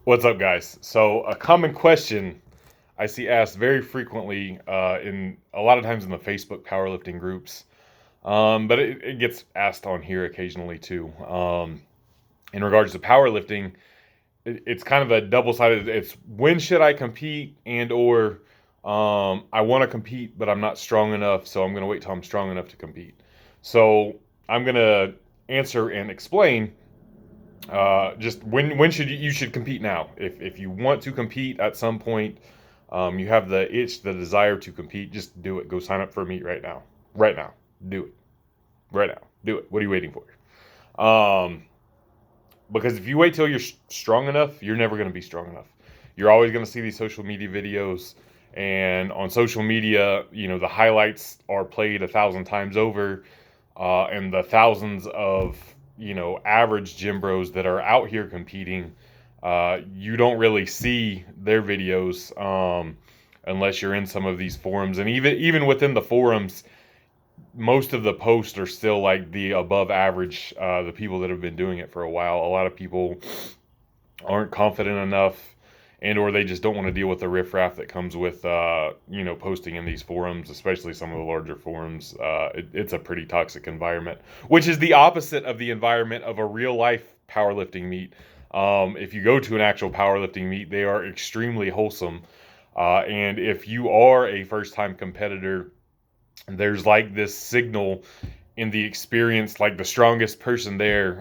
What's up, guys? So, a common question I see asked very frequently in a lot of times in the Facebook powerlifting groups, but it gets asked on here occasionally too. In regards to powerlifting, it's kind of a double-sided. It's when should I compete, and or I want to compete, but I'm not strong enough, so I'm going to wait till I'm strong enough to compete. So I'm going to answer and explain just when should you should compete now. If you want to compete at some point, you have the itch, the desire to compete, just do it. Go sign up for a meet right now. Right now. Do it. Right now. Do it. What are you waiting for? Because if you wait till you're strong enough, you're never going to be strong enough. You're always going to see these social media videos, and on social media, the highlights are played 1,000 times over, and the thousands of average gym bros that are out here competing, you don't really see their videos unless you're in some of these forums, and even within the forums, most of the posts are still like the above average, the people that have been doing it for a while. A lot of people aren't confident enough, and or they just don't want to deal with the riffraff that comes with posting in these forums, especially some of the larger forums. It's a pretty toxic environment, which is the opposite of the environment of a real life powerlifting meet. If you go to an actual powerlifting meet, they are extremely wholesome, and if you are a first time competitor, there's like this signal in the experience, like the strongest person there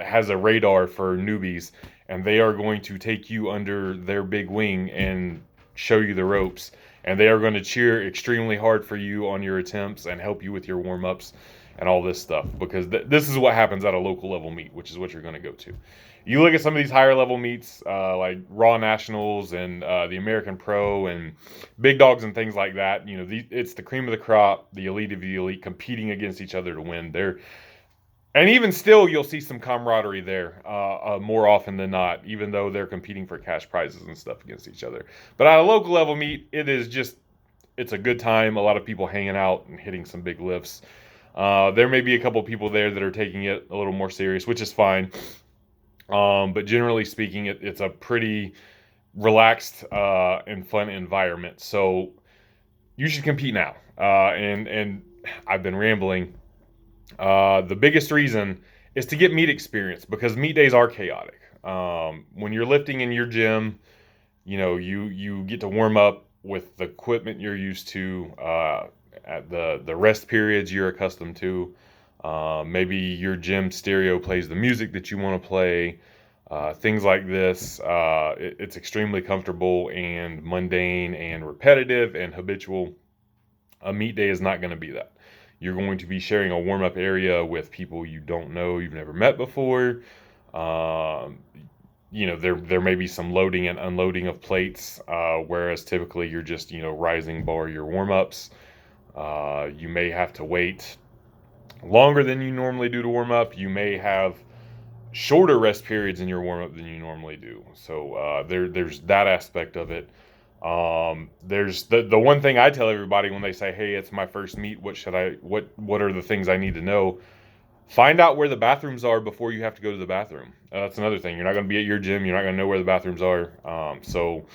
has a radar for newbies, and they are going to take you under their big wing and show you the ropes, and they are going to cheer extremely hard for you on your attempts and help you with your warm-ups and all this stuff, because this is what happens at a local level meet, which is what you're going to go to. You look at some of these higher level meets, like Raw Nationals and the American Pro and Big Dogs and things like that. It's the cream of the crop, the elite of the elite, competing against each other to win. And even still, you'll see some camaraderie there more often than not, even though they're competing for cash prizes and stuff against each other. But at a local level meet, it's a good time. A lot of people hanging out and hitting some big lifts. There may be a couple people there that are taking it a little more serious, which is fine. But generally speaking, it's a pretty relaxed and fun environment. So you should compete now. And I've been rambling. The biggest reason is to get meet experience, because meet days are chaotic. When you're lifting in your gym, you get to warm up with the equipment you're used to, at the rest periods you're accustomed to. Maybe your gym stereo plays the music that you want to play. Things like this. It's extremely comfortable and mundane and repetitive and habitual. A meet day is not going to be that. You're going to be sharing a warm-up area with people you don't know, you've never met before. There may be some loading and unloading of plates, whereas typically you're just, rising bar your warm-ups. You may have to wait longer than you normally do to warm up. You may have shorter rest periods in your warm up than you normally do. So there's that aspect of it. There's the one thing I tell everybody when they say, "Hey, it's my first meet. What are the things I need to know?" Find out where the bathrooms are before you have to go to the bathroom. That's another thing. You're not going to be at your gym. You're not going to know where the bathrooms are. So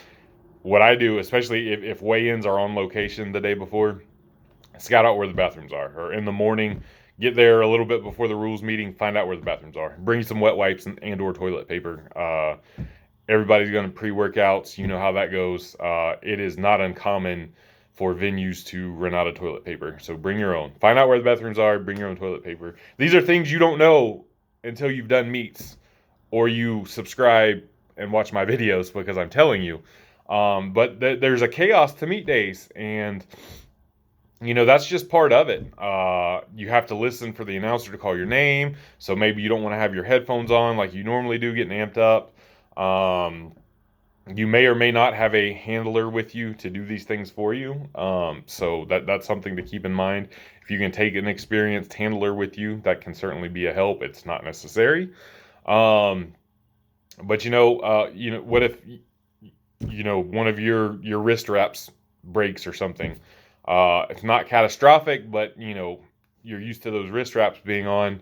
what I do, especially if weigh-ins are on location the day before, scout out where the bathrooms are, or in the morning, get there a little bit before the rules meeting, find out where the bathrooms are. Bring some wet wipes and or toilet paper. Everybody's going to pre-workouts. You know how that goes. It is not uncommon for venues to run out of toilet paper. So bring your own. Find out where the bathrooms are. Bring your own toilet paper. These are things you don't know until you've done meets or you subscribe and watch my videos, because I'm telling you. But there's a chaos to meet days, and that's just part of it. You have to listen for the announcer to call your name. So maybe you don't want to have your headphones on like you normally do, getting amped up. You may or may not have a handler with you to do these things for you. So that's something to keep in mind. If you can take an experienced handler with you, that can certainly be a help. It's not necessary. But what if one of your wrist wraps breaks or something? It's not catastrophic, but you're used to those wrist wraps being on.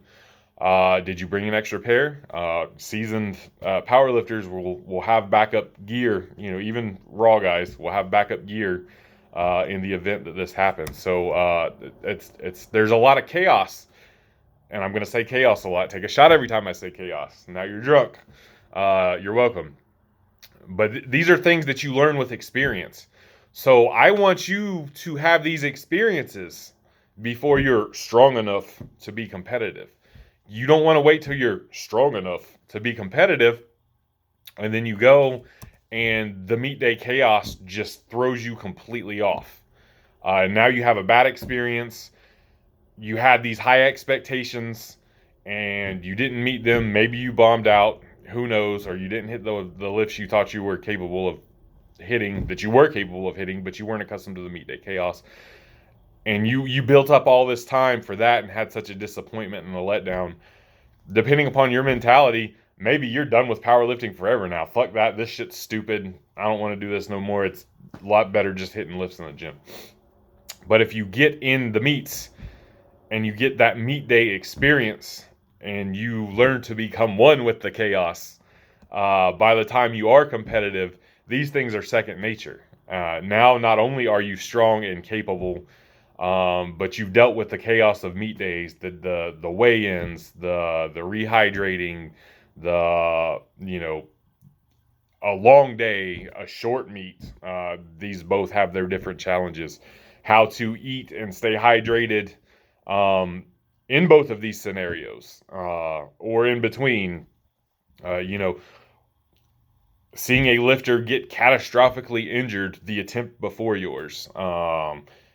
Did you bring an extra pair? Seasoned powerlifters will have backup gear. Even raw guys will have backup gear in the event that this happens. So there's a lot of chaos, and I'm gonna say chaos a lot. Take a shot every time I say chaos. Now you're drunk. You're welcome. But these are things that you learn with experience. So I want you to have these experiences before you're strong enough to be competitive. You don't want to wait till you're strong enough to be competitive, and then you go and the meet day chaos just throws you completely off. Now you have a bad experience. You had these high expectations and you didn't meet them. Maybe you bombed out. Who knows? Or you didn't hit the lifts you thought you were capable of hitting, but you weren't accustomed to the meet day chaos. And you built up all this time for that and had such a disappointment and a letdown. Depending upon your mentality, maybe you're done with powerlifting forever now. Fuck that. This shit's stupid. I don't want to do this no more. It's a lot better just hitting lifts in the gym. But if you get in the meets and you get that meet day experience and you learn to become one with the chaos, by the time you are competitive, these things are second nature. Now, not only are you strong and capable, but you've dealt with the chaos of meet days, the weigh-ins, the rehydrating, a long day, a short meet. These both have their different challenges. How to eat and stay hydrated in both of these scenarios, or in between. Seeing a lifter get catastrophically injured the attempt before yours.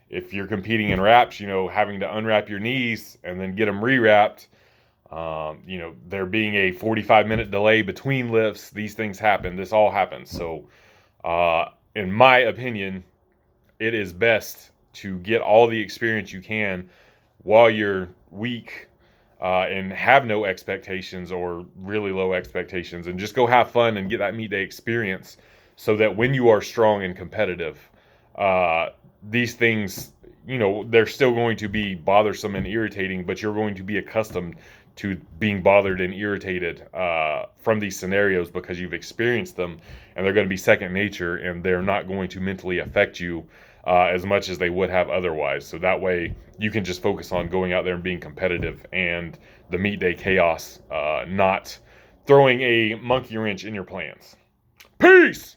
If you're competing in wraps, having to unwrap your knees and then get them rewrapped. There being a 45-minute delay between lifts. These things happen. This all happens. So, in my opinion, it is best to get all the experience you can while you're weak, and have no expectations or really low expectations, and just go have fun and get that meet day experience so that when you are strong and competitive, these things, they're still going to be bothersome and irritating, but you're going to be accustomed to being bothered and irritated from these scenarios because you've experienced them, and they're going to be second nature, and they're not going to mentally affect you as much as they would have otherwise. So that way you can just focus on going out there and being competitive, and the meet day chaos not throwing a monkey wrench in your plans. Peace!